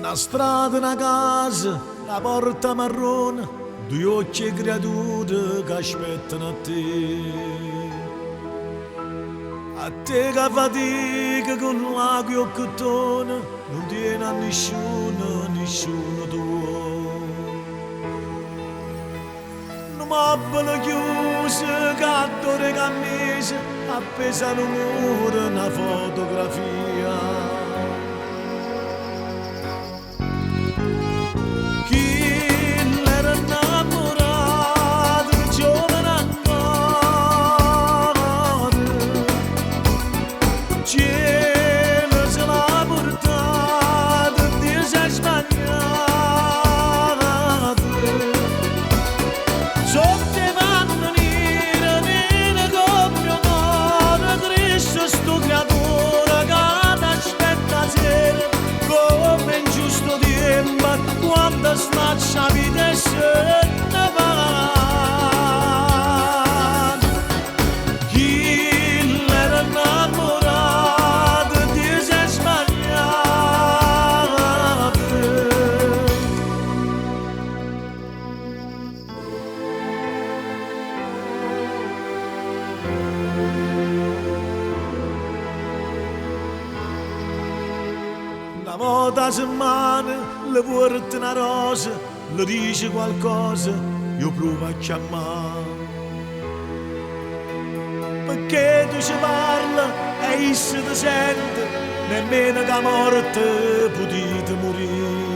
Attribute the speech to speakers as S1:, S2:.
S1: Una strada, una casa, una porta marrone, due occhi creature che aspettano a te. A te che fatica con l'acqua e cottone, non tiene a nessuno, nessuno tuo. Un mobile chiuso, cattore cammise, appesa al muro una fotografia. Quando snaccia vita e se ne va. Chi l'era innamorato ti sei sbagliato. Una volta a settimana le porta una rosa, le dice qualcosa, io provo a chiamare. Perché tu ci parla e essa ti sente, nemmeno che morte potete morire.